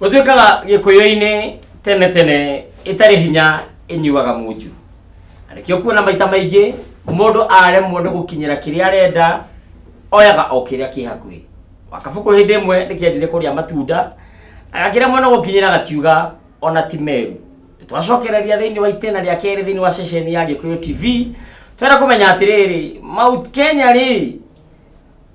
Gutwikaga gikuyu-ini tene itari hinya inyuaga munju. Arikio kuona maita maingi mundu aremwo ni gukinyira kiria arenda oyaga o kiria ki hakuhi. Wakabuku hindi imwe nikiendire kuria matunda agakira mwana gukinyira gakiuga ona ti meru. Twacokereria thiini wa itena ria keri thiini wa session ya Gikuyu TV twera kumenya atiriri Mount Kenya ri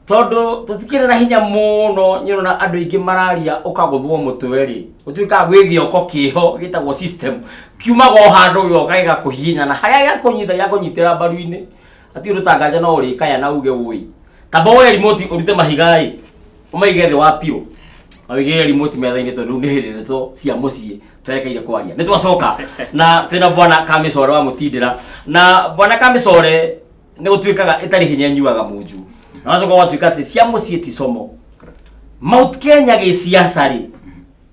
todo tutikire na hinya muno nyirona andu ingi mararia ukaguthwo mutwe ri utuika gwithioko kiho gitagwo system kiumago handu yo kaiga kuhinya na haria yakunyitha yakunyitira baru-ini ati rutanganja no uri kaya na uge wui taboe remote urute mahigai umaige thi wa pio awigire remote metha-ini tondu ni hirire to cia mucii twerekeire kwaria ni twacoka na tena bwana Kamisore wa Mutindira na bwana Kamisore ni gutwikaga itari hinya nyuaga munju na wacoka watwika ati cia mucii ti somo. Mount Kenya gi siasa ri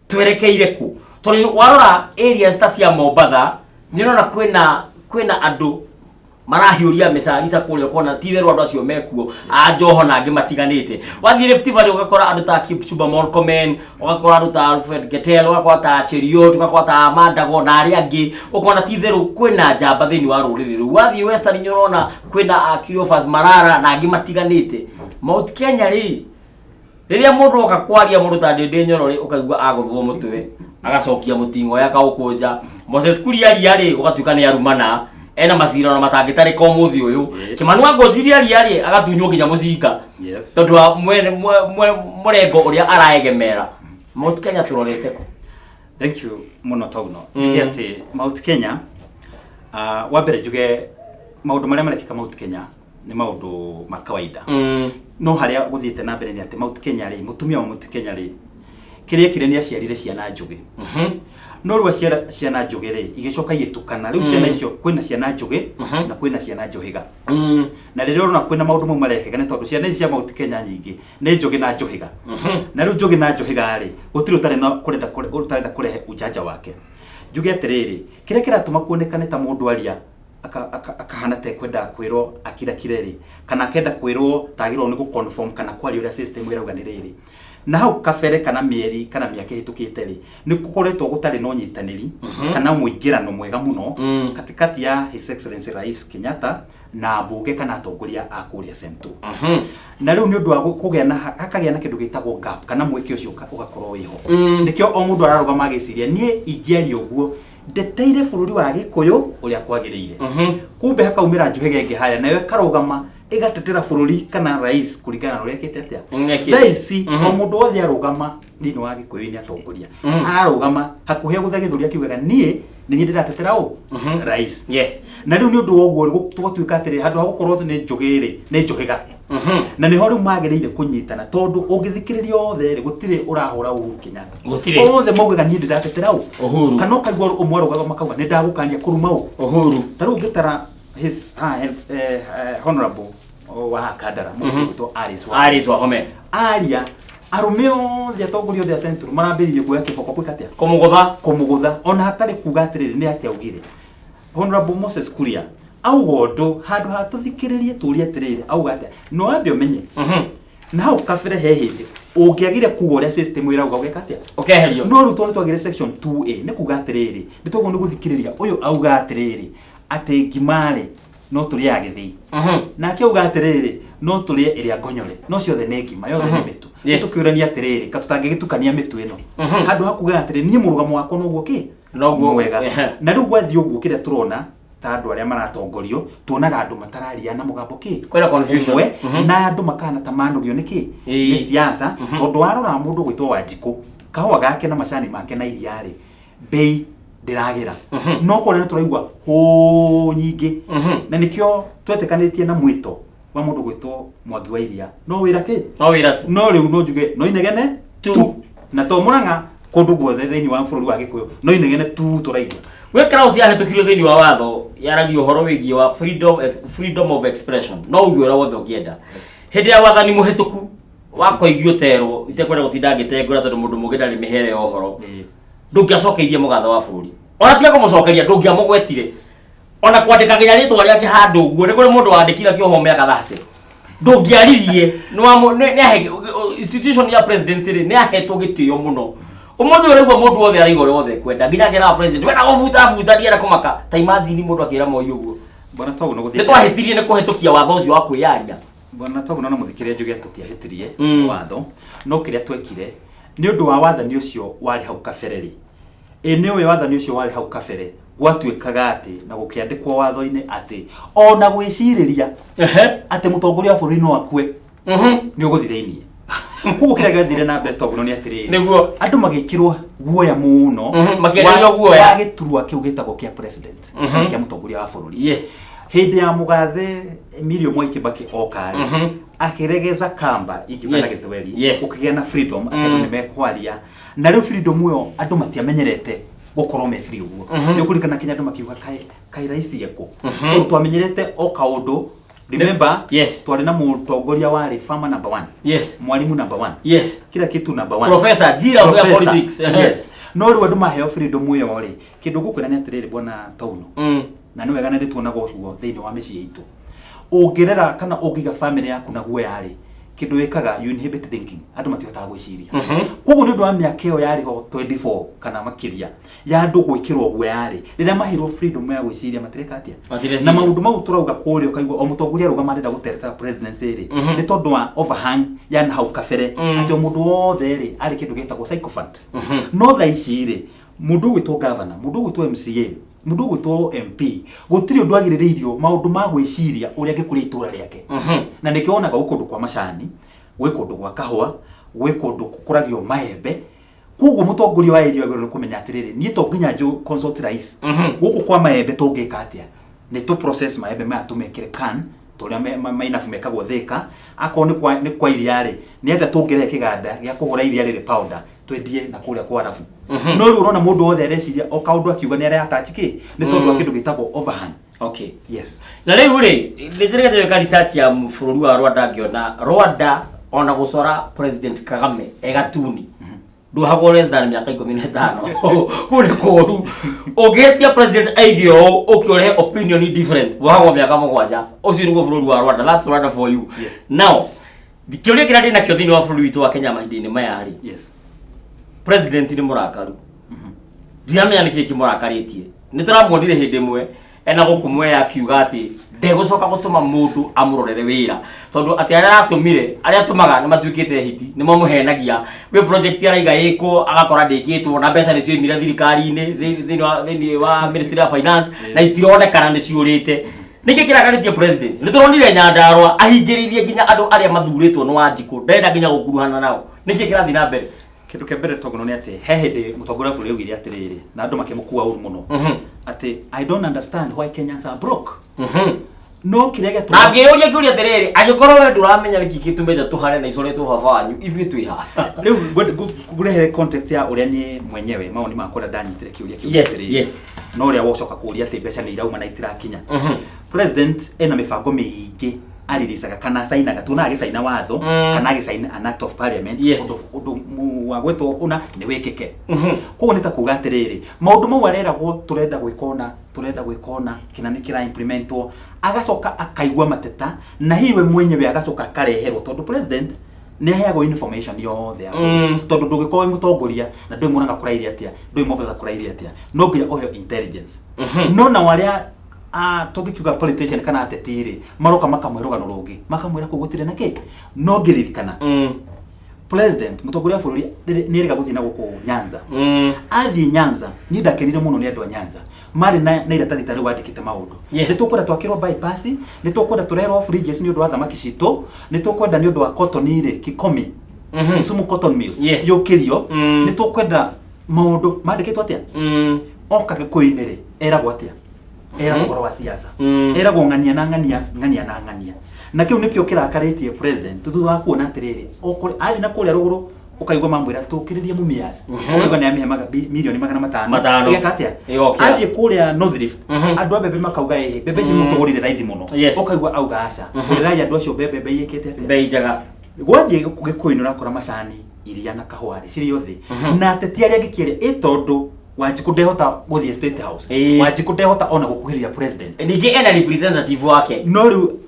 twerekeire ku tondu warora areas ta cia Mombatha nyirona kwina andu marahiuria mesarisa kuria kona titheru andu acio mekuo Joho na angi matiganite wathi Rift Valley ugakora andu ta Kipchumba Murkomen ugakora andu ta Alfred Getelo ugakora ta Cheriot ugakora ta Mandago na ari angi ukona titheru kwina njamba thiini wa ruriri ru wathi Western nyorona kwina Cleophas Marara na angi matiganite. Mount Kenya ri riria mundu oka kwaria mundu ta Ndindi Nyoro ri ukaigua aguthwo mutwe agacokia mutingo ya kaukunja Moses Kuria ri ugatuika ni arumana ena masira na matangitari ko muthi uyu Kimanu angojiria ri agatunywo nginya mucinga tondu murengo uria araegemera. Mount Kenya turorete ko. Thank you muno tauno ati Mount Kenya wabere juge maundu maria marekika Mount Kenya ni maundu makawaida no haria guthiite na mbere ni ati Mount Kenya ri mutumia wa Mount Kenya ri kiria kire ni aciarire ciana njugi no rwa ciana njugi ri igicoka igitukana riu ciana icio kwina ciana njugi na kwina ciana njuhiga na riria urona kwina maundu mau marekeka ni tondu ciana ici cia Mount Kenya nyingi ni njugi na njuhiga na riu njugi na njuhiga ri gutiri utari na kurenda kurehe ujanja wake njugi atiriri kiria kiratuma kuonekane ta mundu aria akahana te kwenda kwirwo akira kireri kana akenda kwirwo tagirwo ni guconform kana kwari uria system irauga ni riri na hau kabere kana mieri kana miaka hitukite ri ni kukoretwo gutari no nyitaniri kana muingirano mwega muno katikati ya His Excellency Rais Kenyatta na bunge kana atongoria a kuria Central na riu ni undu wa kugia na hakagia na kindu gitagwo gap kana mweke ucio ugakorwo wiho nikio o mundu ararugama agiciria nie ingiari uguo ndeteire bururi wa Gikuyu uria kwagiriire kumbe hakaumira njuhege nge haya nayo karugama igatetera bururi kana rais kuringana na uria kite atia thaisi o mundu wothe arugama thini wa Gikuyu ni atongoria arugama hakuhe gutha githuria kiugaga nie ni ndiratetera u rais na riu ni undu woguo tugatuika atiri handu ha gukorwo ni njugiri ni njuhiga na ni hori magiriire kunyitana tondu ungithikiriria othe ri gutire urahura Uhuru Kenyatta othe maugaga ni ndiratetera u kana ukaigwa umwe arugaga makauga ni ndagukania kuruma u Uhuru taru ngitara his honorable wa Kandara muto Alice Wahome aria arume othe atongoria othe a Central marambiririe kuoya kiboko kwikatia kumugutha ona hatari kuga atiriri ni atia ugire Honorable Moses Kuria augondo handu hatuthikiririe turi atiriri auga atia no ambe umenye na hau kabere he hindi ungiagire kuga uria system irauga ugikatia ukeherio no ruto twagire section 2A ni kuga atiriri nditogo ni guthikiriria uyu auga atiriri ati ngimare no turi ya githi na akiuga atiriri no turi iria ngonyore no ciothe ne ngima yothe ni mitu tukiurania atiriri katutangigitukania mitu ino handu hakuga atiriri ni murugamo wako no guoki no guo wega na riu gwathi uguo kiria turona ta andu aria maratongorio tuonaga andu matararia na mugambo ki kwera confusion na andu makana ta manurio niki ni siasa tondu warora mundu gwitwo Wanjiku kahwa gake na macani make na iriari bei ndiragira no kore turaigwa ho nyingi na nikio twetekanitie na mwito wa mundu gwitwo Mwangi wa Iria no wira ki no riu no njuge no inegene tu na to Murang'a kundu guothe thiini wa bururi wa Gikuyu no inegene tu turaigwa wekara ucia hatukirio thiini wa watho yaragio horo wigi wa freedom of expression no ugwira wothe ugienda hindi ya wathani muhituku wako igioterwo itekwenda gutinda ngitengura tondu mundu mugi ndari mihere ohoro ndungiacokeirie mugatho wa bururi ona tia kumucokeria ndungiamugwetire ona kwandika nginya ritwa riake handu uguo ni kuri mundu wandikira kioho miaka 30 ndungiaririe ni institution ya presidency ni ahetwo gitio muno umuthi uregwa mundu wothe ari igore wothe kwenda nginya kera president wena gubuta ndiera kumaka ta imagine mundu akira moi uguo bwana Togu no guthie ni twahitirie ni kuhitukia watho ucio wa kwiyaria bwana Togu no muthikiria njuge tutiahitirie watho no kiria twekire ni undu wa wathani ucio wari hau kabereri ni uwe wathani ucio wari hau kabere gwatuikaga ati na gukiandikwo watho-ini ati ona gwiciriria ati mutongoria wa bururi no akue ni uguthirainie kuko kira gathire na mbere Togu no ni atiri niguo andu magikirwo guoya muno makienderio guoya giturwa kiu gitagwo kia president kana kia mutongoria wa bururi yes hindi ya mugathe Emilio Mwai Kibaki okari akiregeza kamba ikibana githweri ukigia na freedom atandu ni mekwaria na riu freedom yo andu matiamenyerete gukorwo me free uguo ni kurikana kinya andu makiuga kai raisi yeko tondu twamenyerete o kaundu remember twari na mutongoria wari farmer number 1 mwalimu number 1 kila kitu number 1 professor jira wa politics no riu andu maheo freedom yo ri kindu gukwira ni atiriri bwana Togu na ni wega ndi tuona gocuo thiini wa micii itu ungirera kana ungiga family yaku na guoya ri kindu wikaga you inhibit thinking andu matihotaga gwiciria koguo ni undu wa miaka iyo yari ho 24 kana makiria ya andu gwikirwo guoya ri riria mahirwo freedom ya gwiciria matireka atia na maundu mau turauga kurio kaigwa o mutongoria ruga marenda gutereta presidency ri ni tondu wa overhang ya na hau kabere ati o mundu wothe ri ari kindu gitagwo psychophant no tha ici ri mundu gwitwo governor mundu gwitwo MCA mundu gwitwo MP gutiri undu agiririirio maundu ma gwiciria uria ngikuria itura riake na nikionaga gukundu kwa macani gwikundu gwa kahua gwikundu kukuragio maembe kuguo mutongoria wa area agirwo kumenya atiriri nie to nginya nju consult rais guku kwa maembe tungika atia ni to process maembe maya tumekire can turia mainafu mekagwo thika akoni ni kwa iria ri ni ata tungire kiganda gia kugura iria ri powder twendie na kuria kwa arafu no riu urona mundu wothe areciria o kaundu akiuga ni aria attach ki ni tondu akindu gitagwo overhang okay na riu ri nditirege ka research ya bururi wa Rwanda ngiona Rwanda ona gucora president Kagame egatuni nduhagwo less than miaka 15 kuri koru ogetia president aigio ukiore opinion different wahagwo miaka mugwanja ucio niguo bururi wa Rwanda that's Rwanda for you now dikiuria kira ndina kio thini wa bururi witu wa Kenya mahindini maya ri president ni murakaru ndiamenya niki kimurakarĩtie ni turamuonire hindi mwe ena gukumwe ya kiuga ati ndegucoka gutuma mundu amurorere wira tondu ati aria atumire aria tumaga ni matuikite hiti ni mamuhenagia we project araiga iko agakora ndikitwo na mbeca ni cio imira thirikari-ini thini wa Ministry of Finance na itironekana ni ciurite niki kirakarĩtie president ni turonire Nyandarua ahingĩrĩirie nginya andu aria mathuritwo ni Wanjiku ndenda nginya gukuruhana nao niki kirathi na mbere kindu kembere Togu ni ati he hindi mutongoria buri ugiri atiriri na andu makimukua uru muno ati I don't understand why Kenyans are broke no kirege tu angiuria kiuria atiriri agikorwo we nduramenya niki kitumete tuhare na icoretwo baba wanyu ithui twiha riu ngurehere context ya uria ni mwenyewe maoni makora ndanyitire kiuria kiu yes no uria wocoka kuria ati mbeca ni irauma na itirakinya president ena mibango miingi aririsaga kana sainaga tuna agisaina watho kana agisaina an act of parliament undu wa gwetwo una ni wikike koguo ni ta kuga atiriri maundu mau areragwo turenda gwikona kina ni kira implementwo agacoka akaigwa mateta na hiwe mwenyewe agacoka akareherwo tondu president ni aheagwo information yothe tondu ndugikowe mutongoria na ndui muranga kurairia atia ndui mobetha kurairia atia no nginya oheo intelligence no na waria tugikiuga politician kana atetiri maroka makamwirugano rungi makamwira kugutire naki no ngiririkana president mutongoria bururi ni riga guthina guku Nyanza athi Nyanza ni ndakenire muno ni andu a Nyanza mari na iratathi tari wandikite maundu ni tukwenda twakirwo bypass ni tukwenda turerwo fridges ni undu wa thamaki cito ni tukwenda ni undu wa cotton ire Kikomi Kisumu cotton mills yukirio ni tukwenda maundu mandikitwo atia oka gikuinire eragwo atia era ngoro wa siasa era gongania na ngania na kiu nikio kirakaritie president thutha kuona atiriri okuri ari na kuria ruguru ukaigwa mamwira tukiriria mumias ukaigwa ni amehemaga milioni 500 yakatia ari kuria North Rift andu abebe makauga bebe cimutugurire raithi muno ukaigwa auga aca uriraia andu acio bebe yikite atia bei njega gwathie gikuinura kora macani iria na kahwari ciri yothe na ateti aria ngikiere tondu Wanjiku ndehota guthie State House Wanjiku ndehota ona gukuhiria president ningi ena representative wake no riu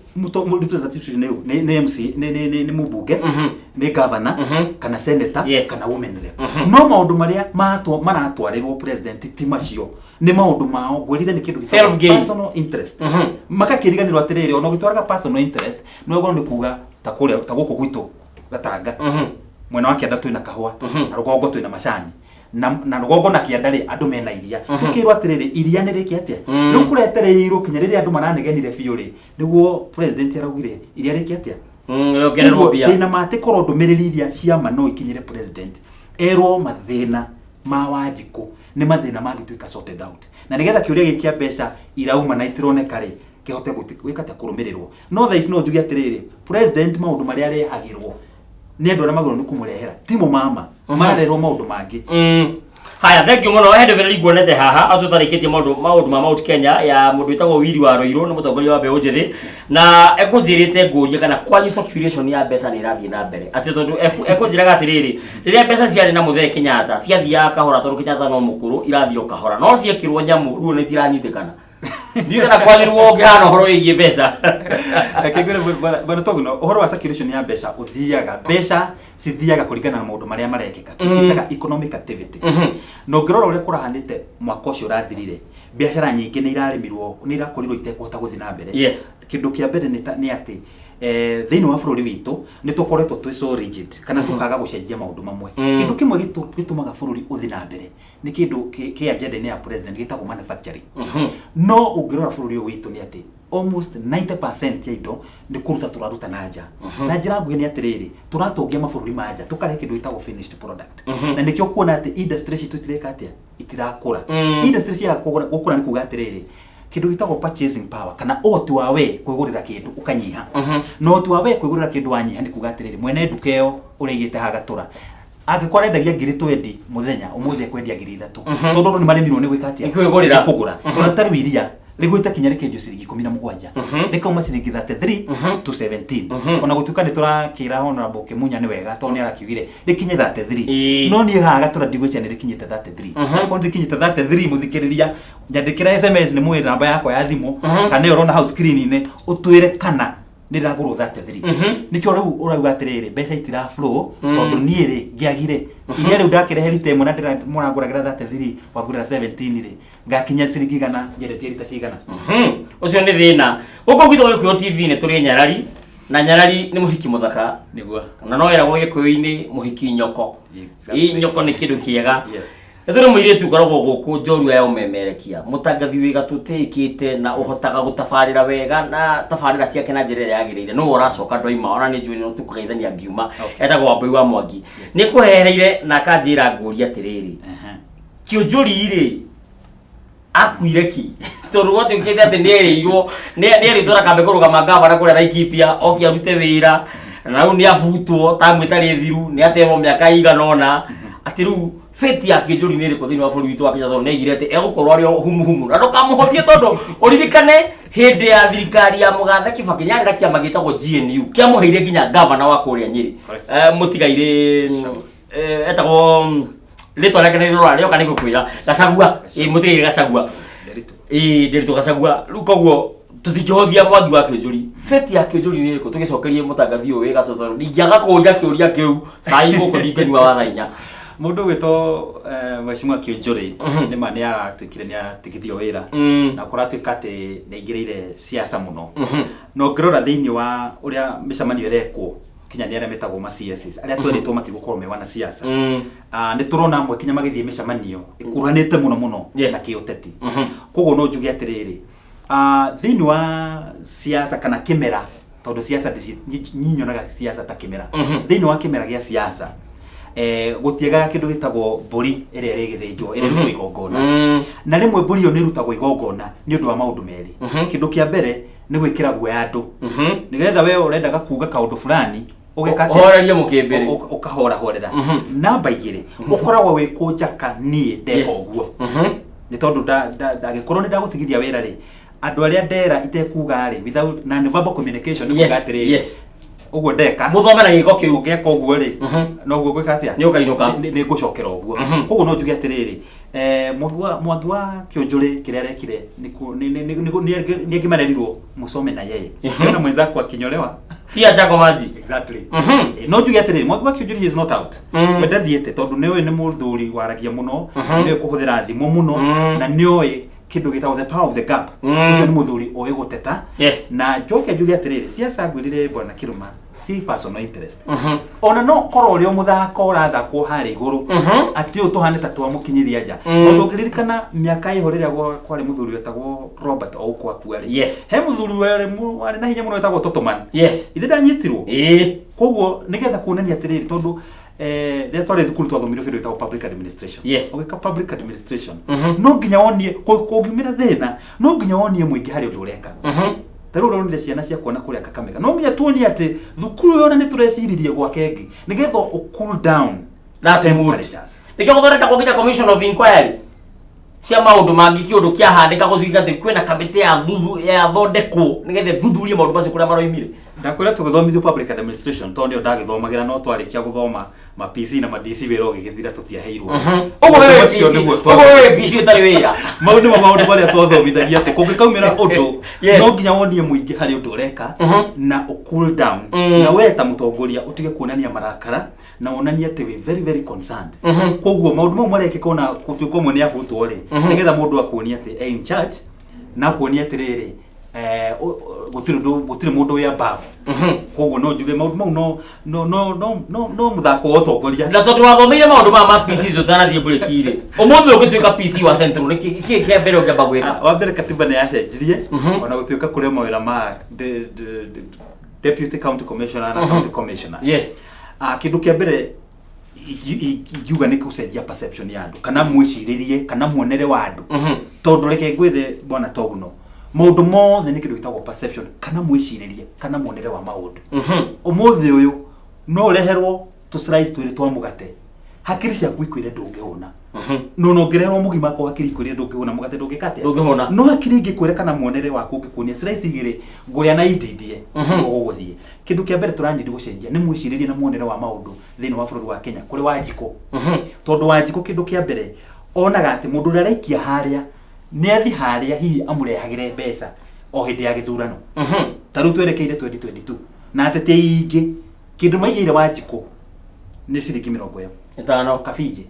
representative ni MC ni mubunge ni governor kana senator kana women rep no maundu maria maratwarirwo president ti macio ni maundu mao gwirire ni kindu personal interest makakiriganirwo atiriri ona gitwaraga personal interest no goro ni kuga ta guku gwitu Gatanga mwena wa kianda twina kahua na rugongo twina macani na rugongo na kianda ri andu mena iria tukirwa atiriri iria ni riki atia riu kuretereirwo kinyariri andu maranegenire biu ri niguo president araugire iria riki atia rogererwo bia dina mate koro ndumiriri iria ciama no ikinyire president erwo mathina ma Wanjiku ni mathina magituika sorted out na nigetha kiuria gikia mbeca irauma na itironeka ri kihote gwika ta kurumirirwo no tha ici no njugi atiriri president maundu maria arehagirwo ni andu aria magoro ni kumurehera timo mama mararerwo maundu mangi haya thank you muno hende vile iguonete haha atutarikitie maundu ma Mount Kenya ya mundu witagwo Wiri wa Roiro ni mutongoria wa Mbeũ Njĩthĩ na ekunjirite nguria kana kwanyu circulation ya mbeca ni irathie na mbere ati tondu ekunjiraga atiriri riria mbeca ciari na Muthee Kenyatta ciathia kahora tondu Kenyatta no mukuru irathio kahora no ciekirwo nyamu ruo ni tiranyitikana ndio na kwagirwo ngihana horo yigie mbeca akegere bana togno horo wa circulation ya mbeca uthiaga mbeca cithiaga kuringana na maundu maria marekeka tucitaga economic activity no ngirora uria kurahanite mwaka ucio urathirire biashara nyingi ni irarimirwo ni irakorirwo itekuhota guthi na mbere yes kindu kia mbere ni ati thiini wa bururi witu ni tukoretwo twi so rigid kana tukaga gucenjia maundu mamwe kindu kimwe gitumaga bururi uthi na mbere ni kindu ki agenda ni ya president gitagwo manufacturing no ungirora bururi witu ni ati almost 90% ya indo ni kuruta turaruta na nja na njira nguhi ni atiriri turatungia mabururi manja tukare kindu gitagwo finished product na nikio kuona ati industry citu itireka atia itirakura industry ya gukura ni kuga atiriri kindu gitagwo purchasing power kana oti wa we kwigurira kindu ukanyiha no oti wa we kwigurira kindu wanyiha ni kuga atiriri mwene ndukeo urigite hagatura angikora endagia ngiri 20 muthenya umuthi kwendia ngiri 3 tondu ni maremirwo ni gwika atia kugura ona taru iria rigwita kinya rekenjo ciringi 17 rikauma ciringi 33 to 17 ona gutuka ni turakira honorable Kimunya ni wega tondu ni arakiugire rikinye 33 no ni haga tura ndigwicia ni rikinyite 33 kondi rikinyite 33 muthikiriria nyandikira SMS ni mwira namba yakwa ya thimu kana urona house screen ni utwire kana ndiragurwo 33 nikyo riu urauga atiriri mbeca itira flow tondu nie ri ngiagire iria riu ndakirehe ritemo na ndira muraguragira 33 wagurira 17 ri ngakinya ciringi gana njeretie rita cigana ucio ni thina guko gwitho gikuyo TV ni turi Nyarari na Nyarari ni muhiki muthaka niguo na no era gwe gikuyo-ini muhiki nyoko nyoko ni kindu kiega Ethero muiretu garagwo guku njorua ya umemerekia mutangathi wiga tutikite na uhotaga gutafarira wega na tafarira ciake na njira ya yagirire no uracoka ndoima ona ni njui no tukugeithania ngiuma etagwo Wambui wa Mwangi ni kuhereire na kanjira nguria atiriri Kionjuri ri akuire ki tondu wote ukithe ati ni erirwo ni eritora kambe kurugama ngavana kuria Laikipia oki arute wira na riu ni avutwo tamwitari thiru ni aterwo miaka igana ona ati riu feti ya Kionjuri ni riko thini wa bũrũri witũ wa Kenya tondu neigire ati egũkorwo ari humuhumu na ndukamuhothie tondu uririkane hindi ya thirikari ya Mũgathe Kibaki nyarira kiama gitagwo GNU kiamuheire nginya governor wa kuria Nyeri mutigaire etagwo rito rake ni rora rioka ni gukwira Gacagua mutigaire Gacagua Nderitu Gacagua riu koguo tutingihothia Mwangi wa Kionjuri feti ya Kionjuri ni riko tugicokerie mutangathi uyu wega tondu ndingiaga kuria kiuria kiu sai gukuringani wa wathainya mundu gwito Mheshimiwa Kionjuri ni mani aratwikire ni atigithio wira na kuratwika ati neingirire siasa muno no ngirora thiini wa uria micamanio irekwo kinya ni aria metagwo ma CSs aria tweritwo matigukorwo me wana siasa ni turona mwe kinya magithie micamanio ikuranite muno na kiuteti koguo no njuge atiriri thiini wa siasa kana kimera tondu siasa nyinyonaga siasa ta kimera thiini wa kimera gia siasa gutiega kindu gitagwo mburi iria rigithinjwo iria rutwo igongona na rimwe mburi yo ni rutagwo igongona ni undu wa maundu meri kindu kia mbere ni gwikira guoya andu nigetha we urendaga kuuga kaundu fulani ugekate horeria mukimbiri ukahora horera namba igiri ukoragwo wi kunjaka nie ndeka uguo ni tondu ndagikorwo ni ndagutigithia wira ri andu aria ndera itekuga ri without non verbal communication ni kugatiri uguo ndeka muthomera giko kiu ngeka uguo ri no guo gwika atia ni ukainuka ni ngucokera uguo koguo no njuge atiriri mwangi wa Kĩũnjũrĩ kĩrĩa arekire ni ngimarerirwo musome na yeye na mwenzako akinyolewa tia chako maji exactly no njuge atiriri mwangi wa Kĩũnjũrĩ is not out wenda thiete tondu niwe ni muthuri waragia muno niwe kuhuthira thimo muno na niwe kindu gitagwo the power of the gap ucio ni muthuri oye guteta na njoke njuge atiriri siasa ngwirire bwana Kiruma si personal interest ona no koro uri muthako urathakwo hari iguru ati utuhane ta twamukinyithia nja tondu ngiririkana miaka iho riria kwari muthuri wetagwo Robert Oukwa kuari he muthuri wari na hinya muno wetagwo Totoman ithe ndanyitirwo koguo nigetha kuonania atiriri tondu rĩrĩa twarĩ thukuru twathomirwo kĩndũ gĩtagwo public administration ũgĩka public administration no nginya wonie kũngiumĩra thĩna no nginya wonie mũingĩ harĩ ũndũ ũreka ta rĩu ũronire ciana cia kuona kũrĩa Kakamega no nginya tuonie atĩ thukuru ũyũ ona nĩ tũreciririe gwake ĩngĩ nĩgetha cool down that temperatures nĩkĩo gũthondeka kũnginya commission of inquiry cia maũndũ mangĩ kĩũndũ kĩahandĩka gũthiĩ atĩ kwĩna kamĩtĩ ya thondekwo nĩgetha thuthurie maũndũ macio kũrĩa maroimire ndakwĩra tũgĩthomithio public administration tondũ nĩyo ndagĩthomagĩra no twarĩkia gũthoma ma PC na ma DC wĩra ũgĩgĩthira tũtiaheirwo ũguo wewe PC ũtarĩ wĩra mau nĩmo maũndũ marĩa twathomithagia atĩ kũngĩkaumĩra ũndũ no nginya wonie mũingĩ harĩ ũndũ ũreka na cool down na we ta mũtongoria ũtige kuonania marakara na wonanie atĩ we very very concerned koguo maũndũ mau marekĩka ona gũtuĩka ũmwe nĩ abutwo rĩ nĩgetha mũndũ akuonie atĩ in charge na kuonia atĩrĩrĩ gutire mundu wi above koguo no njuge maundu mau no muthako wa utongoria na tondu wathomeire maundu ma PC tutanathie break-ire umuthi ugituika PC wa Central ni ki kia mbere ungeba gwika wa mbere katiba ni yacenjirie ona gutuika kure mawira ma deputy county commissioner na county commissioner kindu kia mbere ikiuga ni kucenjia perception ya andu kana mwiciririe kana muonere wa andu tondu reke ngwire bwana Toguno maundu mothe ni kindu gitagwo perception kana mwiciririe kana muonere wa maundu umuthi uyu no ureherwo tu slice twire twa mugate hakiri ciaku ikwire ndungiona no ngirerwo mugima kwa hakiri ikwire ndungiona mugate ndungikate no hakiri ngikwire kana muonere waku ngikuonia slice igiri nguria na ididie uguthie kindu kia mbere turanyidi gucenjia ni mwiciririe na muonere wa maundu thini wa bururi wa Kenya kuri Wanjikũ tondu Wanjikũ kindu kia mbere onaga ati mundu uria raikia haria ni athi haria hihi amurehagire mbeca o hindi ya githurano taru twerekeire 2022 na atete ingi kindu maigire Wanjikũ ni ciringi 50 kabiji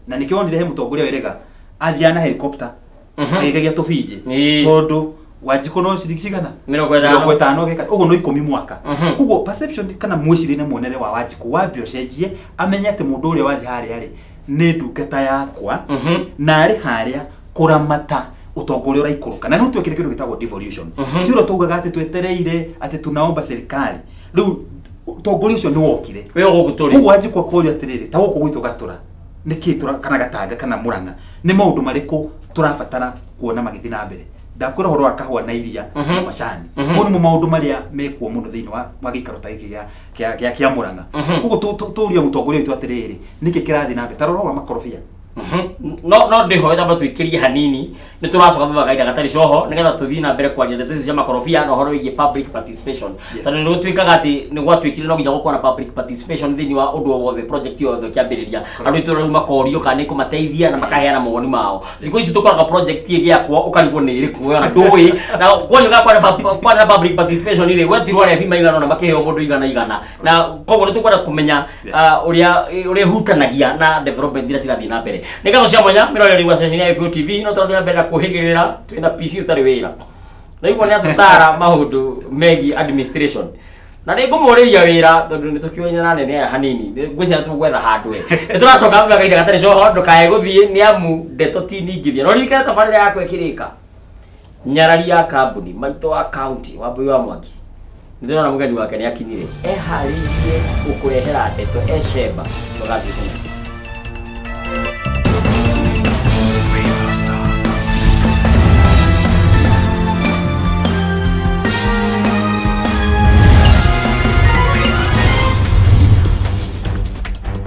na nikionire he mutongoria werega athia na helicopter agigagia tubiji tondu Wanjikũ no ciringi cigana 50 geka uguo no 10 mwaka kuguo perception kana mwiciri na muonere wa Wanjikũ wambio cenjie amenye ati mundu uria wathi haria ri ni ndungata yakwa na ari haria kuramata utongoria uraikuruka na no twekire kindu gitagwo devolution tiro tugaga ati twetereire ati tunaomba serikali riu utongoria ucio ni wokire we gukuturi kuguo Wanjikũ akoria atiriri ta guku gwitu gatura niki kana Gatanga kana Murang'a ni maundu mariku turabatara kuona magithi na mbere ndakwira horo wa kahua na iria na macani mo maundu maria mekuo mundu thiini wa gikaro ta giki kia Murang'a kuguo turia mutongoria witu atiriri niki kirathi na mbere taroro wa makorofia no ndiho tamba twikirie hanini ni turacoka thutha gaida gatari coho nigetha tuthii na mbere kwaria ndeto cia makorofia na horo wigi public participation tondu ni gutwikaga ati ni gwatwikire no nginya gukora public participation thini wa undu wothe project yothe kiambiriria andu itu riu makorio kana iko mateithia na makaheana mawoni mao thiko ici tukoraga project giakwa ukarigwo ni iriku we ona ndui na kwario kwa public participation ile wetirwo refi maigana na makiheo mundu igana na koguo ni tukwenda kumenya uria hutanagia na development dira cigathii na mbere nigatho cia mwanya miroreri wa session ya Gĩkũyũ TV no twathira mbere kuhigirira twina PC utari wira na igwa ni atutara maundu megi administration na ni ngumuriria wira tondu ni tukionya na nene hanini ngwicira tugwetha handwe ni turacoka mbere gaida gatari coho ndukae guthie ni amu ndeto ti ningithia no rikere tabarira yakwe kirika nyarari ya kambuni maito wa county wa Mbui wa Mwangi ndĩrona mũgeni wake ni akinyire eharirie gukurehera ndeto ecemba tugathie